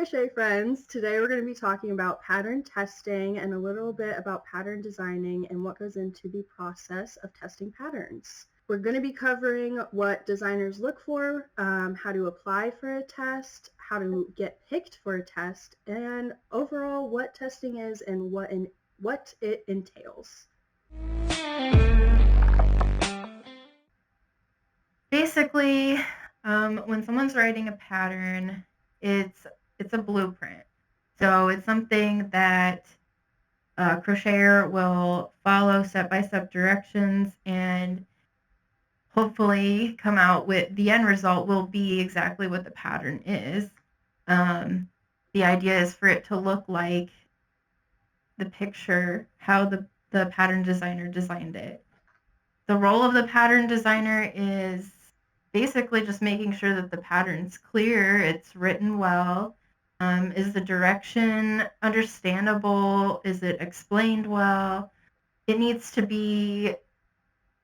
crochet friends. Today we're going to be talking about pattern testing and a little bit about pattern designing and what goes into the process of testing patterns. We're going to be covering what designers look for, how to apply for a test, how to get picked for a test, and overall what testing is and what it entails. Basically, when someone's writing a pattern, it's a blueprint. So it's something that a crocheter will follow step-by-step directions and hopefully come out with the end result will be exactly what the pattern is. The idea is for it to look like the picture, how the pattern designer designed it. The role of the pattern designer is basically just making sure that the pattern's clear, it's written well. Is the direction understandable? Is it explained well? It needs to be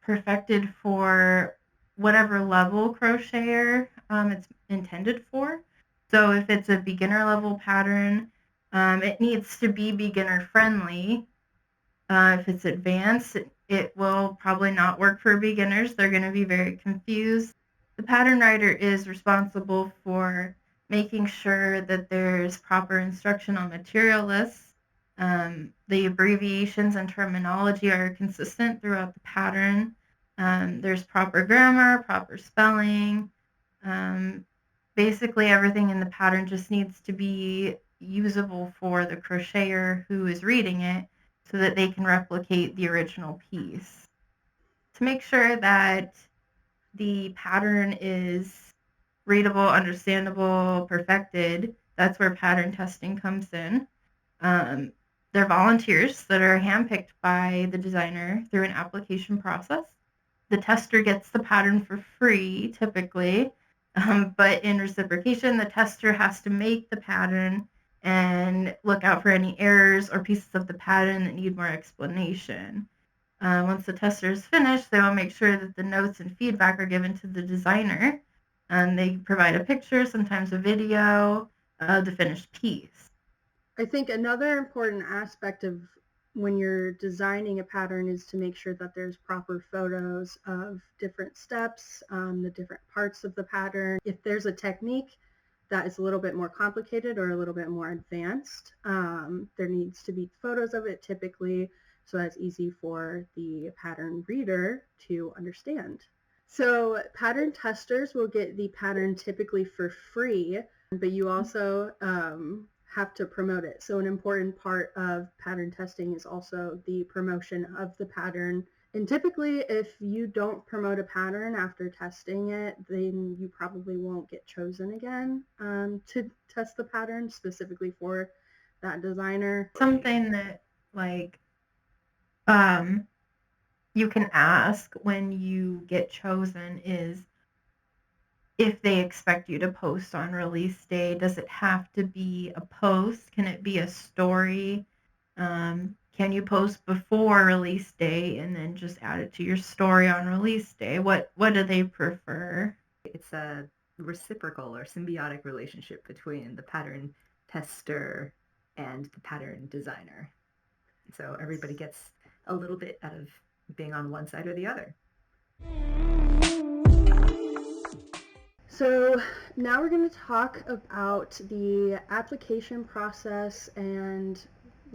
perfected for whatever level crocheter it's intended for. So if it's a beginner level pattern, it needs to be beginner friendly. If it's advanced, it will probably not work for beginners. They're going to be very confused. The pattern writer is responsible for making sure that there's proper instruction on material lists. The abbreviations and terminology are consistent throughout the pattern. There's proper grammar, proper spelling. Basically, everything in the pattern just needs to be usable for the crocheter who is reading it, so that they can replicate the original piece. To make sure that the pattern is readable, understandable, perfected, that's where pattern testing comes in. They're volunteers that are handpicked by the designer through an application process. The tester gets the pattern for free, typically, but in reciprocation, the tester has to make the pattern and look out for any errors or pieces of the pattern that need more explanation. Once the tester is finished, they will make sure that the notes and feedback are given to the designer. They provide a picture, sometimes a video of the finished piece. I think another important aspect of when you're designing a pattern is to make sure that there's proper photos of different steps, the different parts of the pattern. If there's a technique that is a little bit more complicated or a little bit more advanced, there needs to be photos of it typically, so that's easy for the pattern reader to understand. So pattern testers will get the pattern typically for free, but you also have to promote it. So an important part of pattern testing is also the promotion of the pattern. And typically, if you don't promote a pattern after testing it, then you probably won't get chosen again to test the pattern specifically for that designer. Something that, like, you can ask when you get chosen is if they expect you to post on release day. Does it have to be a post? Can it be a story? Can you post before release day and then just add it to your story on release day? What do they prefer? It's a reciprocal or symbiotic relationship between the pattern tester and the pattern designer. So everybody gets a little bit out of being on one side or the other. So now we're going to talk about the application process and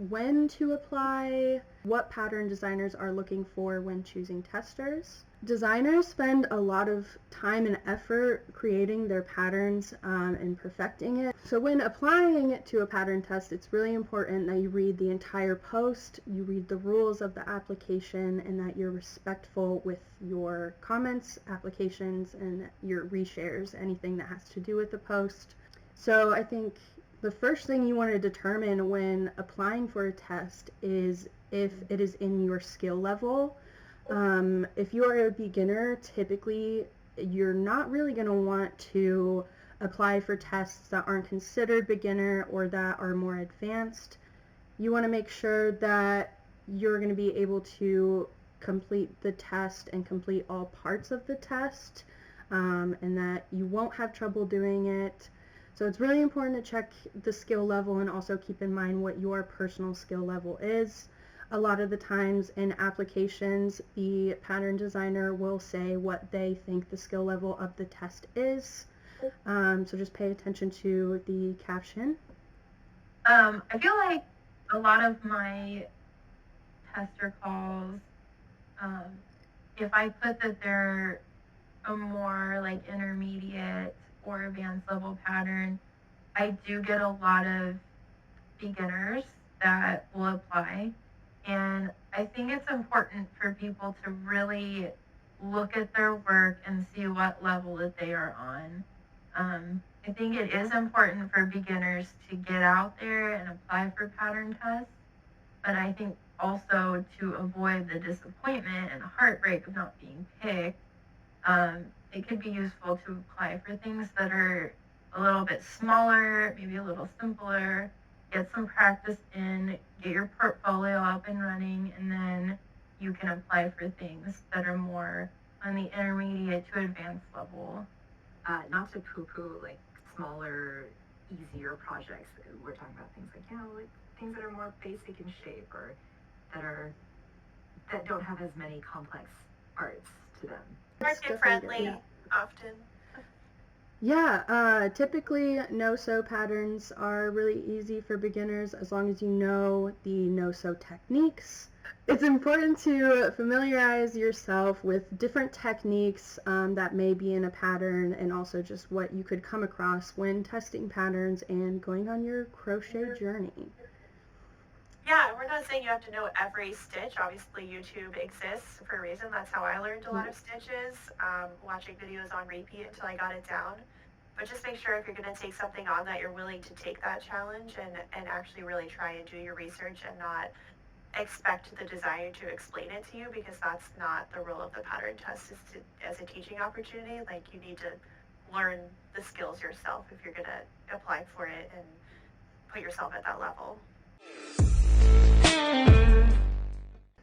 when to apply, what pattern designers are looking for when choosing testers. Designers spend a lot of time and effort creating their patterns and perfecting it. So when applying it to a pattern test, it's really important that you read the entire post, you read the rules of the application, and that you're respectful with your comments, applications, and your reshares, anything that has to do with the post. So I think the first thing you want to determine when applying for a test is if it is in your skill level. If you are a beginner, typically you're not really going to want to apply for tests that aren't considered beginner or that are more advanced. You want to make sure that you're going to be able to complete the test and complete all parts of the test, and that you won't have trouble doing it. So it's really important to check the skill level and also keep in mind what your personal skill level is. A lot of the times in applications, the pattern designer will say what they think the skill level of the test is. So just pay attention to the caption. I feel like a lot of my tester calls, if I put that they're a more like intermediate or advanced level pattern, I do get a lot of beginners that will apply. And I think it's important for people to really look at their work and see what level that they are on. I think it is important for beginners to get out there and apply for pattern tests, but I think also to avoid the disappointment and the heartbreak of not being picked, it could be useful to apply for things that are a little bit smaller, maybe a little simpler, get some practice in, get your portfolio up and running, and then you can apply for things that are more on the intermediate to advanced level. Not to poo-poo like smaller, easier projects. We're talking about things like, like things that are more basic in shape or that don't have as many complex parts to them. Market friendly often. Yeah, typically no-sew patterns are really easy for beginners as long as you know the no-sew techniques. It's important to familiarize yourself with different techniques that may be in a pattern and also just what you could come across when testing patterns and going on your crochet journey. Yeah, we're not saying you have to know every stitch. Obviously, YouTube exists for a reason. That's how I learned a lot of stitches, watching videos on repeat until I got it down. But just make sure if you're going to take something on that you're willing to take that challenge and actually really try and do your research and not expect the designer to explain it to you, because that's not the role of the pattern test as a teaching opportunity. Like, you need to learn the skills yourself if you're going to apply for it and put yourself at that level.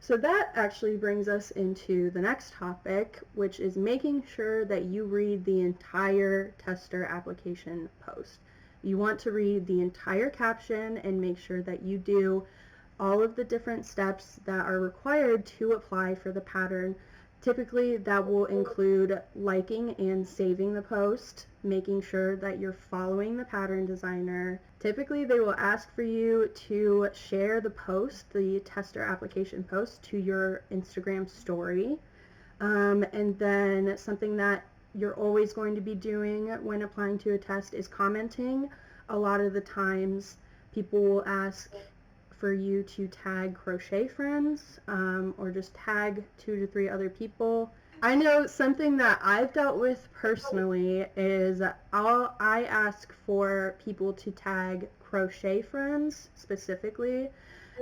So that actually brings us into the next topic, which is making sure that you read the entire tester application post. You want to read the entire caption and make sure that you do all of the different steps that are required to apply for the pattern. Typically, that will include liking and saving the post, making sure that you're following the pattern designer. Typically, they will ask for you to share the post, the tester application post, to your Instagram story. And then something that you're always going to be doing when applying to a test is commenting. A lot of the times, people will ask for you to tag crochet friends or just tag 2 to 3 other people. I know something that I've dealt with personally is I ask for people to tag crochet friends specifically,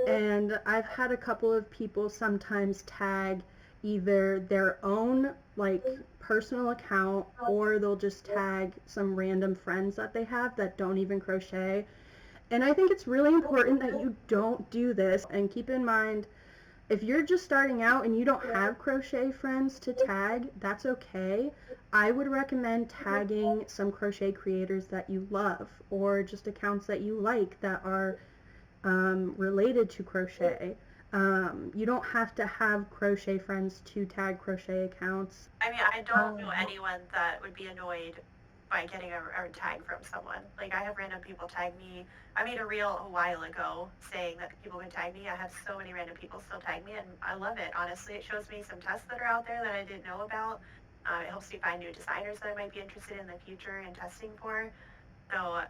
and I've had a couple of people sometimes tag either their own like personal account, or they'll just tag some random friends that they have that don't even crochet. And I think it's really important that you don't do this, and keep in mind, if you're just starting out and you don't have crochet friends to tag, that's okay. I would recommend tagging some crochet creators that you love, or just accounts that you like that are related to crochet. You don't have to have crochet friends to tag crochet accounts. I mean, I don't know anyone that would be annoyed by getting a tag from someone. Like, I have random people tag me. I made a reel a while ago saying that people can tag me. I have so many random people still tag me, and I love it. Honestly, it shows me some tests that are out there that I didn't know about. It helps me find new designers that I might be interested in the future and testing for. So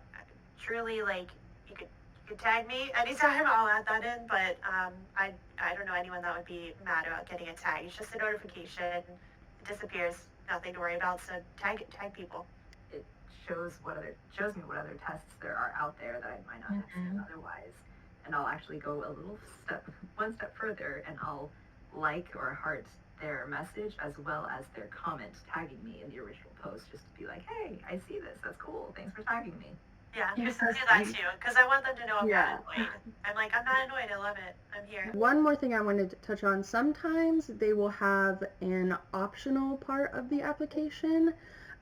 truly, like, you could tag me anytime. I'll add that in. But I don't know anyone that would be mad about getting a tag. It's just a notification. It disappears. Nothing to worry about. So tag people. It shows me what other tests there are out there that I might not have seen otherwise. And I'll actually go one step further, and I'll like or heart their message as well as their comment tagging me in the original post, just to be like, hey, I see this, that's cool, thanks for tagging me. Yeah, I do that too, because I want them to know I'm not annoyed. I'm like, I'm not annoyed, I love it, I'm here. One more thing I wanted to touch on, sometimes they will have an optional part of the application.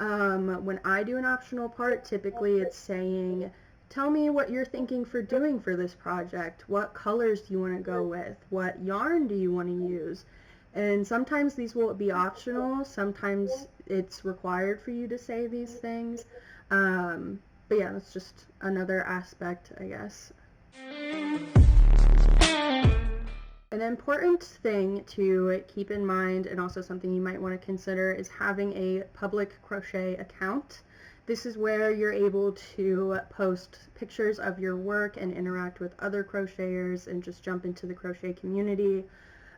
When I do an optional part, typically it's saying, tell me what you're thinking for doing for this project. What colors do you want to go with? What yarn do you want to use? And sometimes these will be optional. Sometimes it's required for you to say these things. But yeah, that's just another aspect, I guess. An important thing to keep in mind, and also something you might want to consider, is having a public crochet account. This is where you're able to post pictures of your work and interact with other crocheters and just jump into the crochet community.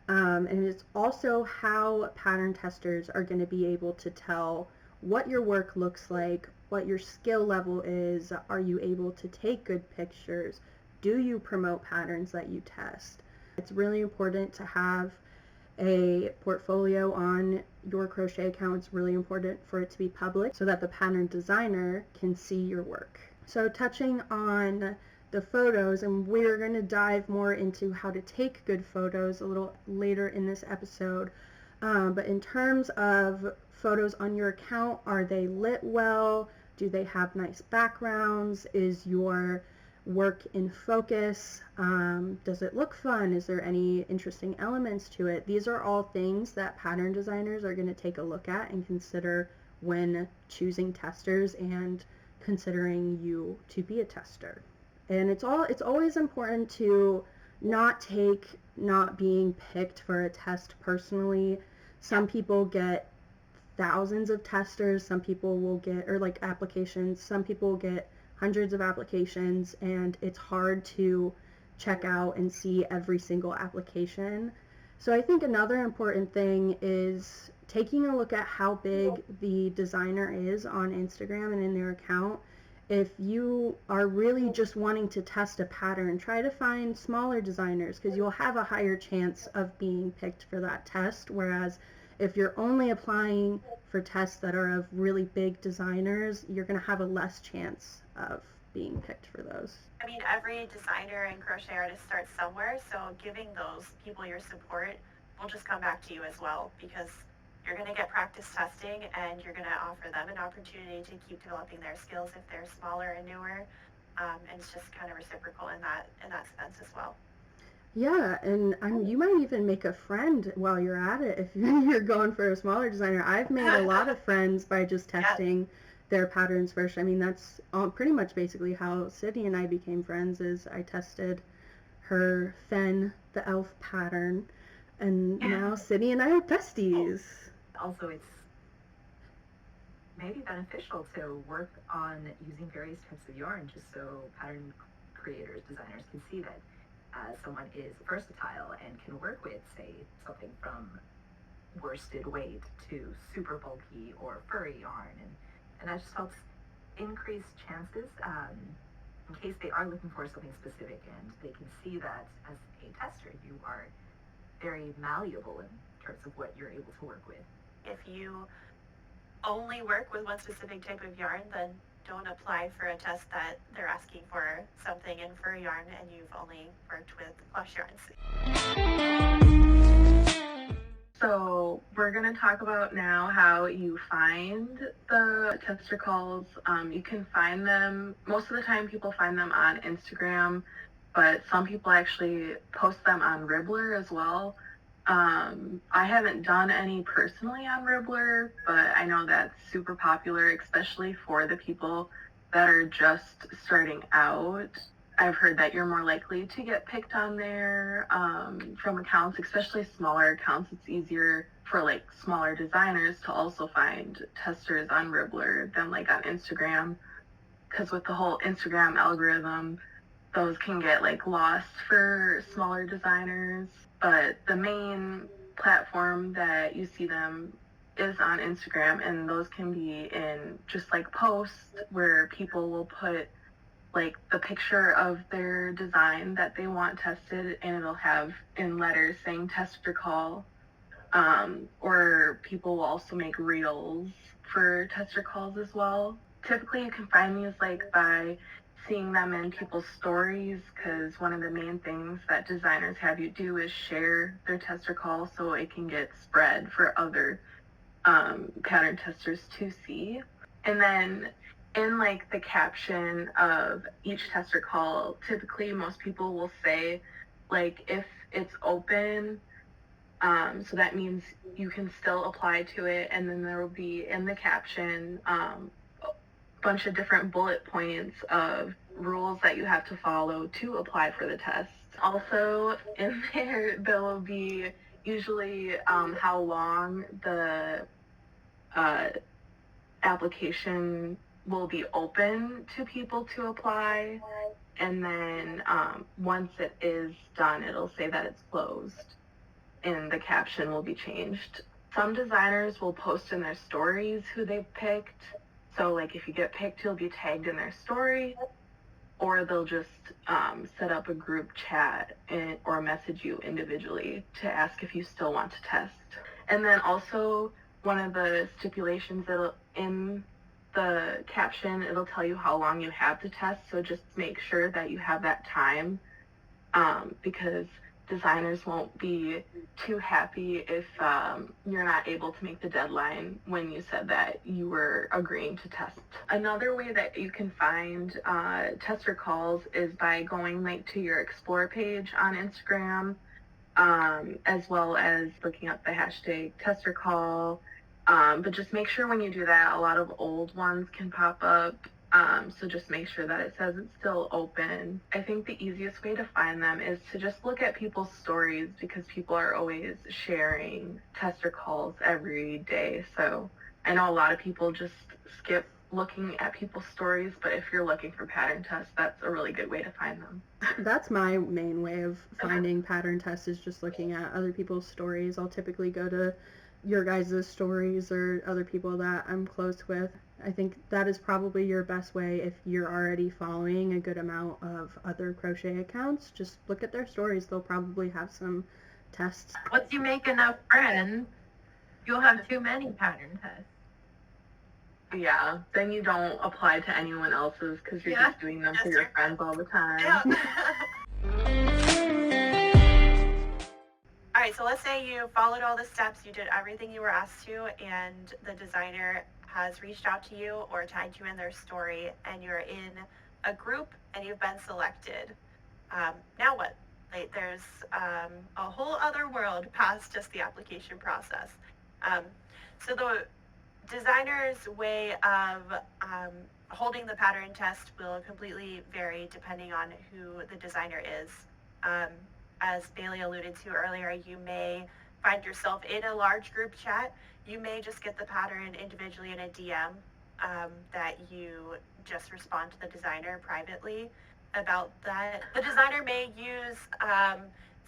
And it's also how pattern testers are going to be able to tell what your work looks like, what your skill level is, are you able to take good pictures, do you promote patterns that you test. It's really important to have a portfolio on your crochet account. It's really important for it to be public so that the pattern designer can see your work. So touching on the photos, and we're going to dive more into how to take good photos a little later in this episode, but in terms of photos on your account, are they lit well? Do they have nice backgrounds? Is your work in focus? Does it look fun? Is there any interesting elements to it? These are all things that pattern designers are going to take a look at and consider when choosing testers and considering you to be a tester. And it's always important to not take not being picked for a test personally. Some people get thousands of testers, some people will get, or like applications, some people will get hundreds of applications, and it's hard to check out and see every single application. So I think another important thing is taking a look at how big the designer is on Instagram and in their account. If you are really just wanting to test a pattern, try to find smaller designers because you'll have a higher chance of being picked for that test, whereas if you're only applying for tests that are of really big designers, you're going to have a less chance of being picked for those. I mean, every designer and crochet artist starts somewhere, so giving those people your support will just come back to you as well, because you're going to get practice testing and you're going to offer them an opportunity to keep developing their skills if they're smaller and newer, and it's just kind of reciprocal in that sense as well. Yeah, and you might even make a friend while you're at it if you're going for a smaller designer. I've made a lot of friends by just testing their patterns first. I mean, that's pretty much basically how Sydney and I became friends, is I tested her Fen, the elf pattern, and now Sydney and I are besties. Also, it's maybe beneficial to work on using various types of yarn just so pattern creators, designers can see that someone is versatile and can work with, say, something from worsted weight to super bulky or furry yarn, and that just helps increase chances in case they are looking for something specific, and they can see that as a tester you are very malleable in terms of what you're able to work with. If you only work with one specific type of yarn, then don't apply for a test that they're asking for something in fur yarn and you've only worked with plush yarns. So we're going to talk about now how you find the tester calls. You can find them, most of the time people find them on Instagram, but some people actually post them on Ribbler as well. I haven't done any personally on Ribbler, but I know that's super popular, especially for the people that are just starting out. I've heard that you're more likely to get picked on there from accounts, especially smaller accounts. It's easier for like smaller designers to also find testers on Ribbler than like on Instagram, because with the whole Instagram algorithm, those can get like lost for smaller designers. But the main platform that you see them is on Instagram, and those can be in just like posts where people will put like the picture of their design that they want tested, and it'll have in letters saying tester call. Or people will also make reels for tester calls as well. Typically you can find these like by seeing them in people's stories, because one of the main things that designers have you do is share their tester call so it can get spread for other pattern testers to see. And then in like the caption of each tester call, typically most people will say like if it's open, so that means you can still apply to it, and then there will be in the caption a bunch of different bullet points of rules that you have to follow to apply for the test. Also in there will be usually how long the application will be open to people to apply, and then once it is done, it'll say that it's closed, and the caption will be changed. Some designers will post in their stories who they picked, so like if you get picked, you'll be tagged in their story, or they'll just set up a group chat or message you individually to ask if you still want to test. And then also one of the stipulations in the caption, it'll tell you how long you have to test, so just make sure that you have that time, because designers won't be too happy if you're not able to make the deadline when you said that you were agreeing to test. Another way that you can find tester calls is by going like to your explore page on Instagram, as well as looking up the hashtag tester call. But just make sure when you do that, a lot of old ones can pop up. So just make sure that it says it's still open. I think the easiest way to find them is to just look at people's stories, because people are always sharing tester calls every day. So I know a lot of people just skip looking at people's stories, but if you're looking for pattern tests, that's a really good way to find them. That's my main way of finding pattern tests, is just looking at other people's stories. I'll typically go to your guys' stories or other people that I'm close with. I think that is probably your best way if you're already following a good amount of other crochet accounts. Just look at their stories. They'll probably have some tests. Once you make enough friends, you'll have too many pattern tests. Yeah, then you don't apply to anyone else's because you're just doing them for your friends all the time. All right, so let's say you followed all the steps, you did everything you were asked to, and the designer has reached out to you or tagged you in their story, and you're in a group and you've been selected. Now what? Like, there's a whole other world past just the application process. So the designer's way of holding the pattern test will completely vary depending on who the designer is. As Baillie alluded to earlier, you may find yourself in a large group chat. You may just get the pattern individually in a DM that you just respond to the designer privately about that. The designer may use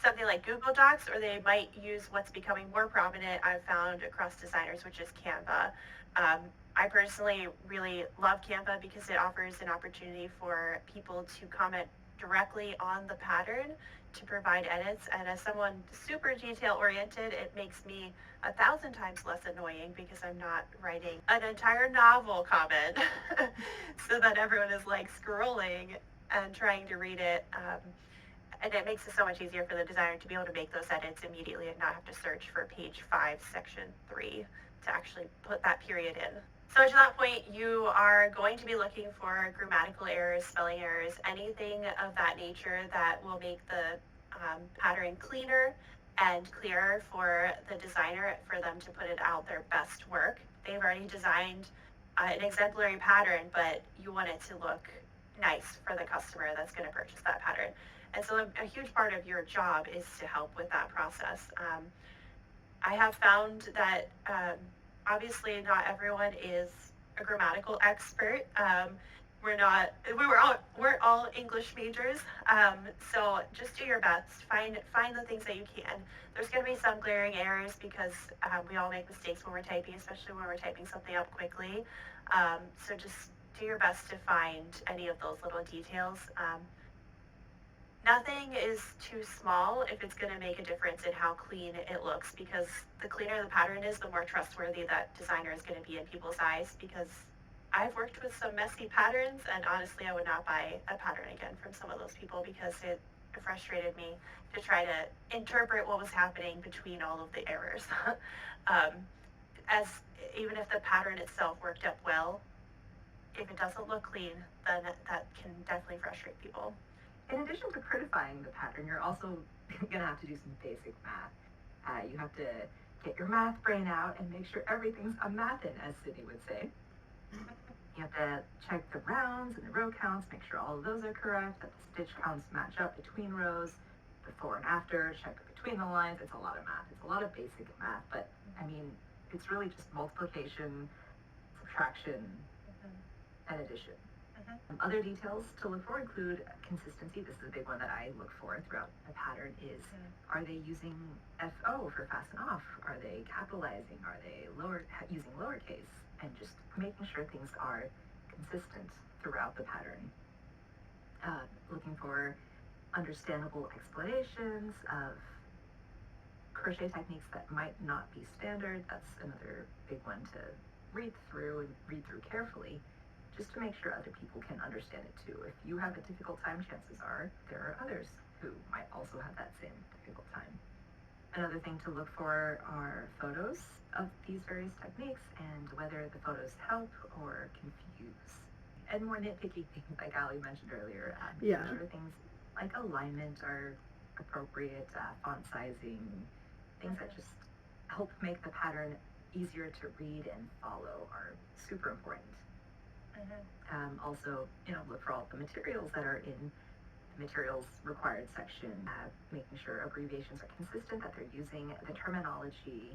something like Google Docs, or they might use what's becoming more prominent, I've found, across designers, which is Canva. I personally really love Canva because it offers an opportunity for people to comment directly on the pattern to provide edits, and as someone super detail oriented, it makes me 1,000 times less annoying because I'm not writing an entire novel comment so that everyone is like scrolling and trying to read it. And it makes it so much easier for the designer to be able to make those edits immediately and not have to search for page 5, section 3 to actually put that period in. So to that point, you are going to be looking for grammatical errors, spelling errors, anything of that nature that will make the pattern cleaner and clearer for the designer, for them to put it out their best work. They've already designed an exemplary pattern, but you want it to look nice for the customer that's going to purchase that pattern. And so a huge part of your job is to help with that process. I have found that obviously not everyone is a grammatical expert. We're all English majors, so just do your best. Find the things that you can. There's going to be some glaring errors because we all make mistakes when we're typing, especially when we're typing something up quickly. So just do your best to find any of those little details. Nothing is too small if it's going to make a difference in how clean it looks, because the cleaner the pattern is, the more trustworthy that designer is going to be in people's eyes. Because I've worked with some messy patterns, and honestly, I would not buy a pattern again from some of those people because it frustrated me to try to interpret what was happening between all of the errors. As even if the pattern itself worked up well, if it doesn't look clean, then that can definitely frustrate people. In addition to prettifying the pattern, you're also going to have to do some basic math. You have to get your math brain out and make sure everything's a mathin', as Sydney would say. You have to check the rounds and the row counts, make sure all of those are correct, that the stitch counts match up between rows, before and after, check between the lines. It's a lot of math. It's a lot of basic math, but I mean, it's really just multiplication, subtraction, and addition. Other details to look for include consistency. This is a big one that I look for throughout a pattern is, are they using FO for fasten off? Are they capitalizing? Are they using lowercase? And just making sure things are consistent throughout the pattern. Looking for understandable explanations of crochet techniques that might not be standard. That's another big one to read through carefully, just to make sure other people can understand it too. If you have a difficult time, chances are there are others who might also have that same difficult time. Another thing to look for are photos of these various techniques and whether the photos help or confuse. And more nitpicky things like Ali mentioned earlier, making sure things like alignment are appropriate, font sizing, things that just help make the pattern easier to read and follow are super important. Also, look for all the materials that are in the materials required section, making sure abbreviations are consistent, that they're using the terminology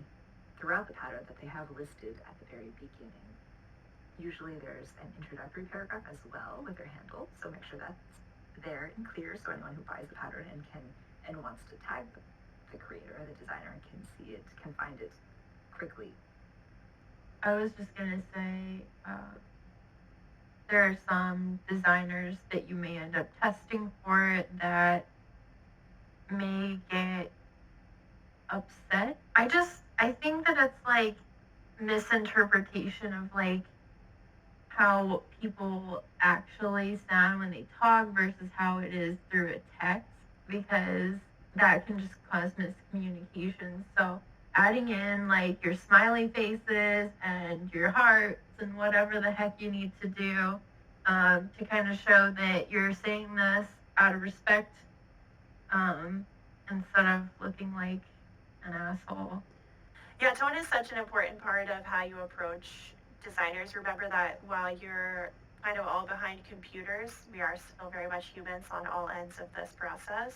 throughout the pattern that they have listed at the very beginning. Usually there's an introductory paragraph as well with their handle, so make sure that's there and clear so anyone who buys the pattern and wants to tag the creator or the designer can see it, can find it quickly. I was just gonna say, there are some designers that you may end up testing for it that may get upset. I think that it's like misinterpretation of like how people actually sound when they talk versus how it is through a text, because that can just cause miscommunication. So adding in like your smiley faces and your hearts and whatever the heck you need to do to kind of show that you're saying this out of respect instead of looking like an asshole. Yeah, tone is such an important part of how you approach designers. Remember that while you're kind of all behind computers, we are still very much humans on all ends of this process.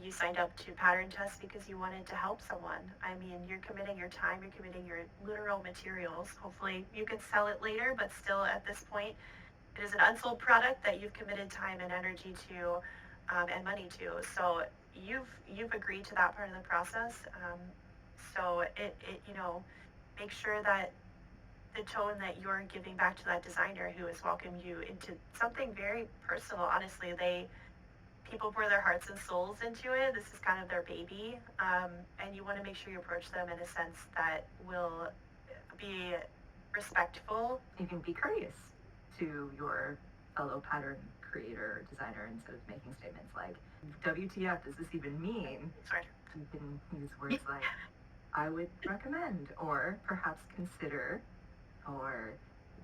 You signed up to pattern test because you wanted to help someone. I mean, you're committing your time, you're committing your literal materials. Hopefully you can sell it later, but still at this point, it is an unsold product that you've committed time and energy to and money to. So you've agreed to that part of the process. So it make sure that the tone that you're giving back to that designer who has welcomed you into something very personal. Honestly, people pour their hearts and souls into it. This is kind of their baby, and you want to make sure you approach them in a sense that will be respectful. You can be courteous to your fellow pattern creator or designer instead of making statements like, WTF, does this even mean? Sorry. You can use words like, I would recommend, or perhaps consider, or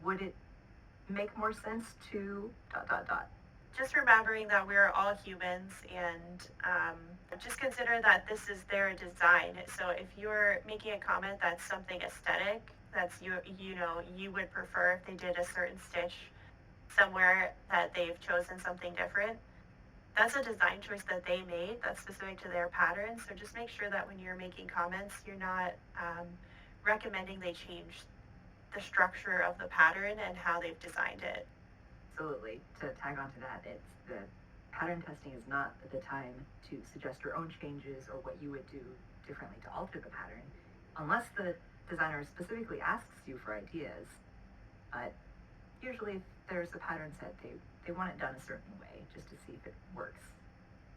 would it make more sense to ... Just remembering that we're all humans, and just consider that this is their design. So if you're making a comment that's something aesthetic, that's you would prefer if they did a certain stitch somewhere that they've chosen something different, that's a design choice that they made that's specific to their pattern. So just make sure that when you're making comments, you're not recommending they change the structure of the pattern and how they've designed it. Absolutely. To tag onto that, it's the pattern testing is not the time to suggest your own changes or what you would do differently to alter the pattern, unless the designer specifically asks you for ideas. But usually if there's a pattern set, they want it done a certain way just to see if it works.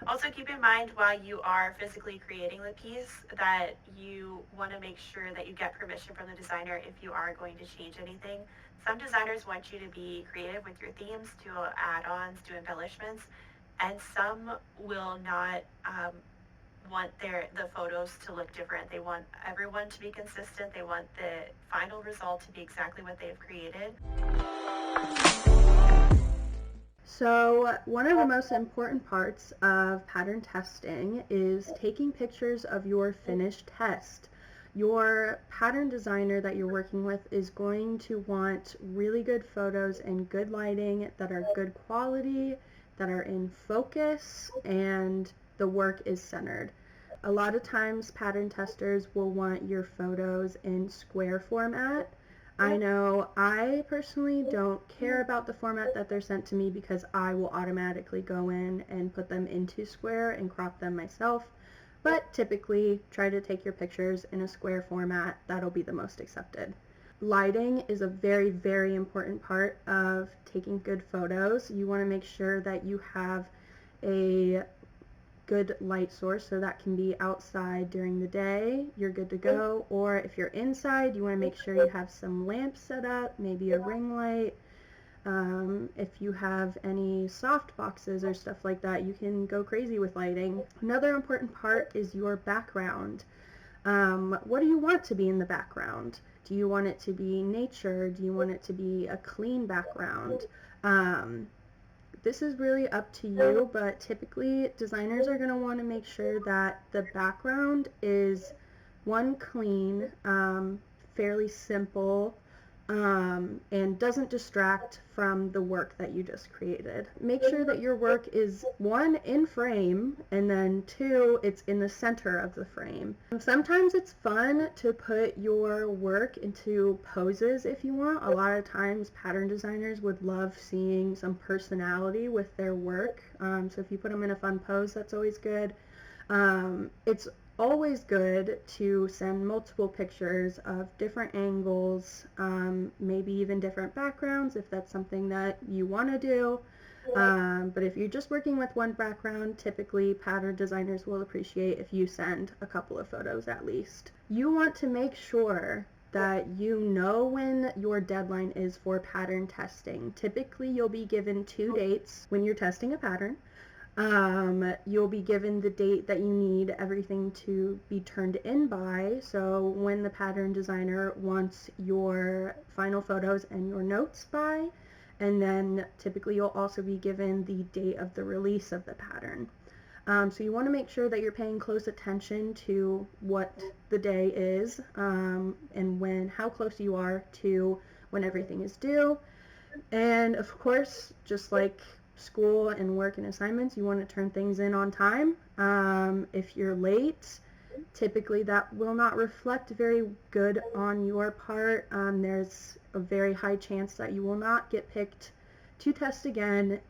Also keep in mind while you are physically creating the piece that you want to make sure that you get permission from the designer if you are going to change anything. Some designers want you to be creative with your themes, do add-ons, do embellishments, and some will not want the photos to look different. They want everyone to be consistent. They want the final result to be exactly what they've created. So one of the most important parts of pattern testing is taking pictures of your finished test. Your pattern designer that you're working with is going to want really good photos and good lighting that are good quality, that are in focus, and the work is centered. A lot of times pattern testers will want your photos in square format. I know I personally don't care about the format that they're sent to me because I will automatically go in and put them into square and crop them myself. But typically try to take your pictures in a square format. That'll be the most accepted. Lighting is a very, very important part of taking good photos. You want to make sure that you have a good light source, so that can be outside during the day, you're good to go. Or if you're inside, you want to make sure you have some lamps set up, maybe a ring light. If you have any soft boxes or stuff like that, you can go crazy with lighting. Another important part is your background. What do you want to be in the background? Do you want it to be nature? Do you want it to be a clean background? This is really up to you, but typically designers are going to want to make sure that the background is one, clean, fairly simple, and doesn't distract from the work that you just created. Make sure that your work is, one, in frame, and then two, it's in the center of the frame. Sometimes it's fun to put your work into poses if you want. A lot of times pattern designers would love seeing some personality with their work. So if you put them in a fun pose, that's always good. It's always good to send multiple pictures of different angles, maybe even different backgrounds if that's something that you want to do. But if you're just working with one background, typically pattern designers will appreciate if you send a couple of photos at least. You want to make sure that you know when your deadline is for pattern testing. Typically you'll be given 2 dates when you're testing a pattern. You'll be given the date that you need everything to be turned in by. So when the pattern designer wants your final photos and your notes by, and then typically you'll also be given the date of the release of the pattern. So you want to make sure that you're paying close attention to what the day is, and how close you are to when everything is due. And of course, just like school and work and assignments, you want to turn things in on time. If you're late, typically that will not reflect very good on your part. There's a very high chance that you will not get picked to test again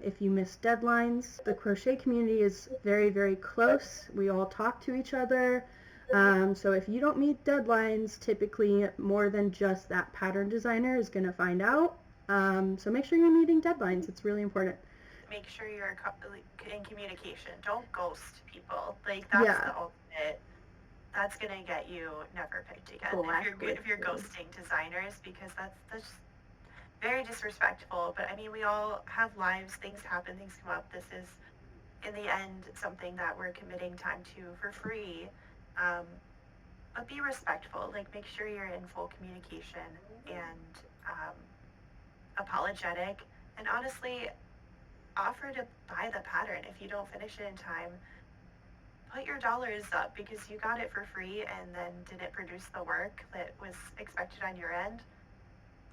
if you miss deadlines. The crochet community is very, very close. We all talk to each other. So if you don't meet deadlines, typically more than just that pattern designer is going to find out. So make sure you're meeting deadlines. It's really important. Make sure you're in communication. Don't ghost people. Like, that's the ultimate. That's gonna get you never picked again if you're ghosting designers, because that's very disrespectful. But I mean, we all have lives. Things happen. Things come up. This is, in the end, something that we're committing time to for free. But be respectful. Like, make sure you're in full communication and apologetic, and honestly offer to buy the pattern if you don't finish it in time. Put your dollars up because you got it for free and then didn't produce the work that was expected on your end.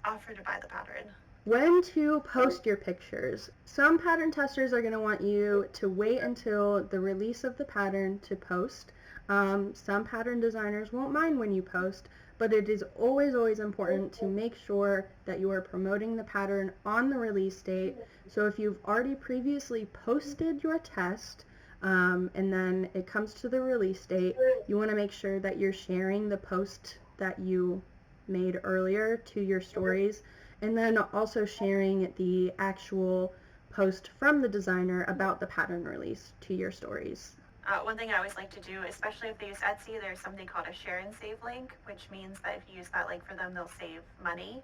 Offer to buy the pattern. When to post your pictures. Some pattern testers are going to want you to wait until the release of the pattern to post. Some pattern designers won't mind when you post, but it is always, always important to make sure that you are promoting the pattern on the release date. So if you've already previously posted your test, and then it comes to the release date, you want to make sure that you're sharing the post that you made earlier to your stories, and then also sharing the actual post from the designer about the pattern release to your stories. One thing I always like to do, especially if they use Etsy, there's something called a share and save link, which means that if you use that link for them, they'll save money.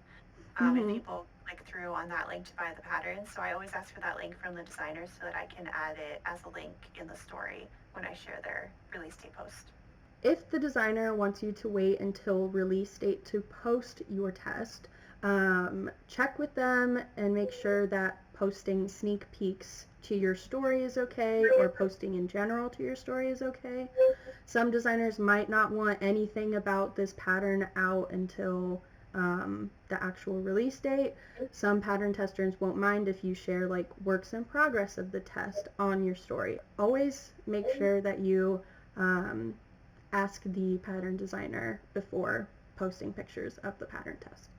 if people click through on that link to buy the patterns. So I always ask for that link from the designers so that I can add it as a link in the story when I share their release date post. If the designer wants you to wait until release date to post your test, check with them and make sure that posting sneak peeks to your story is okay, or posting in general to your story is okay. Some designers might not want anything about this pattern out until the actual release date. Some pattern testers won't mind if you share like works in progress of the test on your story. Always make sure that you ask the pattern designer before posting pictures of the pattern test.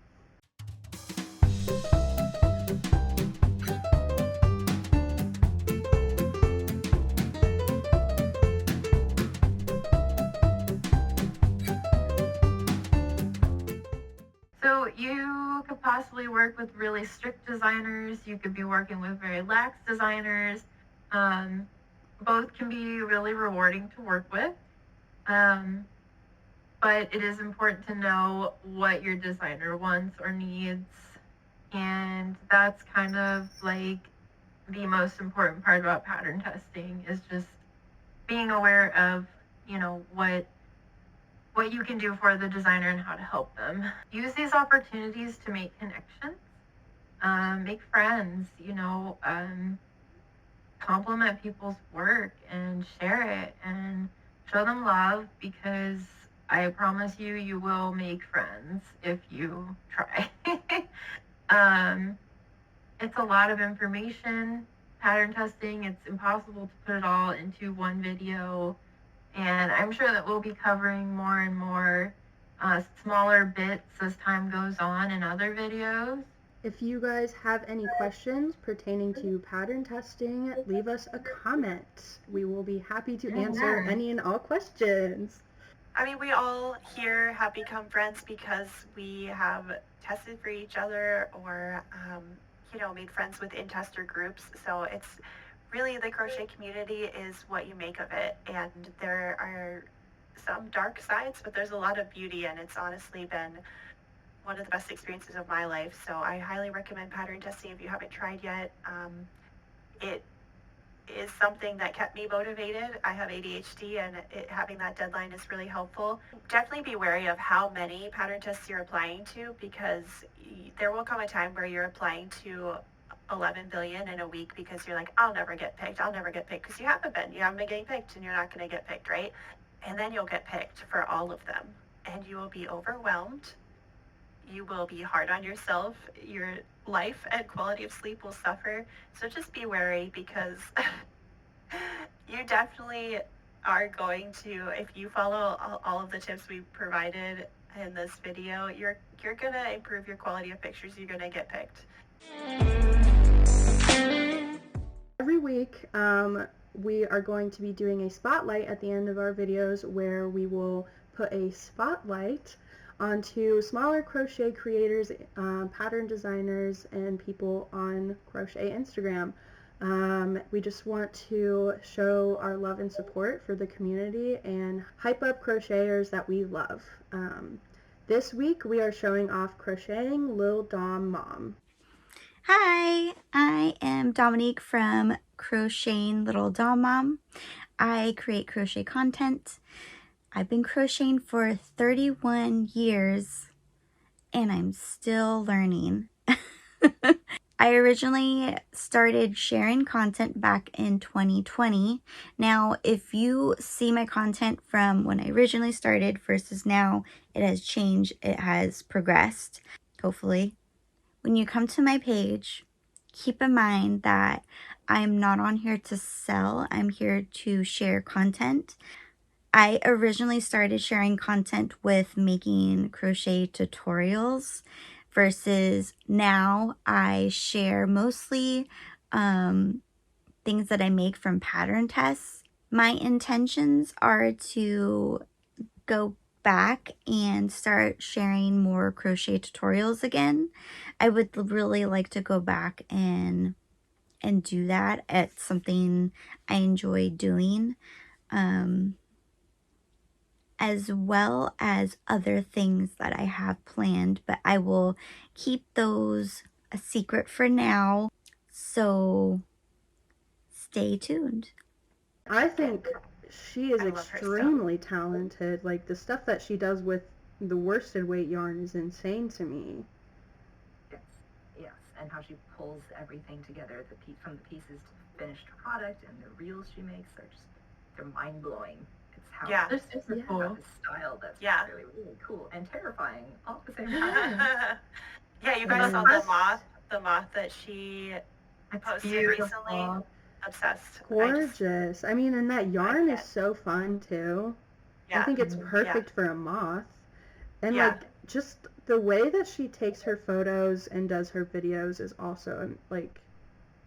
So you could possibly work with really strict designers. You could be working with very lax designers. Both can be really rewarding to work with. But it is important to know what your designer wants or needs. And that's kind of like the most important part about pattern testing, is just being aware of, you know, what you can do for the designer and how to help them. Use these opportunities to make connections, make friends, you know, compliment people's work and share it and show them love, because I promise you, you will make friends if you try. It's a lot of information, pattern testing. It's impossible to put it all into one video. And I'm sure that we'll be covering more and more smaller bits as time goes on in other videos. If you guys have any questions pertaining to pattern testing, leave us a comment. We will be happy to answer any and all questions. I mean, we all here have become friends because we have tested for each other, or, you know, made friends within tester groups. So it's really, the crochet community is what you make of it. And there are some dark sides, but there's a lot of beauty, and it's honestly been one of the best experiences of my life. So I highly recommend pattern testing if you haven't tried yet. It is something that kept me motivated. I have ADHD, and having that deadline is really helpful. Definitely be wary of how many pattern tests you're applying to, because there will come a time where you're applying to 11 billion in a week because you're like, I'll never get picked, because you haven't been getting picked, and you're not going to get picked, right? And then you'll get picked for all of them, and you will be overwhelmed. You will be hard on yourself. Your life and quality of sleep will suffer. So just be wary, because you definitely are going to, if you follow all of the tips we provided in this video, you're going to improve your quality of pictures. You're going to get picked. Every week, we are going to be doing a spotlight at the end of our videos, where we will put a spotlight onto smaller crochet creators, pattern designers, and people on crochet Instagram. We just want to show our love and support for the community and hype up crocheters that we love. This week we are showing off Crocheting Lil Dom Mom. Hi, I am Dominique from Crocheting Little Dom Mom. I create crochet content. I've been crocheting for 31 years, and I'm still learning. I originally started sharing content back in 2020. Now, if you see my content from when I originally started versus now, it has changed. It has progressed, hopefully. When you come to my page, keep in mind that I'm not on here to sell. I'm here to share content. I originally started sharing content with making crochet tutorials, versus now I share mostly things that I make from pattern tests. My intentions are to go back and start sharing more crochet tutorials again. I would really like to go back and do that. It's something I enjoy doing. as well as other things that I have planned, but I will keep those a secret for now. So stay tuned. I think she is I love her stuff. extremely talented. Like, the stuff that she does with the worsted weight yarn is insane to me. Yes, and how she pulls everything together, from the pieces to the finished product, and the reels she makes they're mind blowing. It's how Yeah. They're super Yeah. cool. the style that's Yeah. really, really cool and terrifying all at the same time. Yeah, you guys saw the moth that she It's posted beautiful. recently. Obsessed. Gorgeous. I mean, and that yarn is can't. so fun too. Yeah. I think it's Mhm. perfect for a moth. And Yeah. like, just the way that she takes her photos and does her videos is also like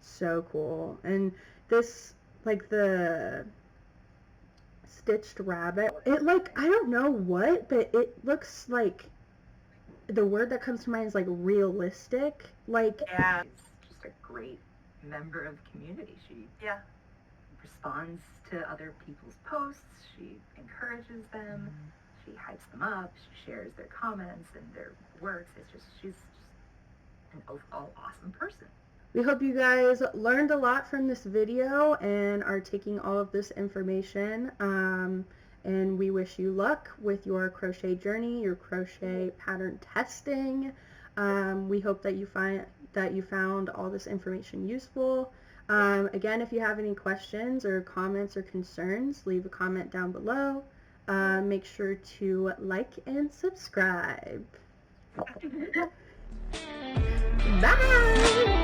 so cool. And this, like, the stitched rabbit, it, like, I don't know what, but it looks like, the word that comes to mind is like realistic. Like, Yeah. She's just a great member of the community. She Yeah. responds to other people's posts. She encourages them. She hypes them up. She shares their comments and their works. She's just an overall awesome person. we hope you guys learned a lot from this video and are taking all of this information. And we wish you luck with your crochet journey, your crochet pattern testing. We hope that you found all this information useful. Again, if you have any questions or comments or concerns, leave a comment down below. Make sure to like and subscribe. Bye!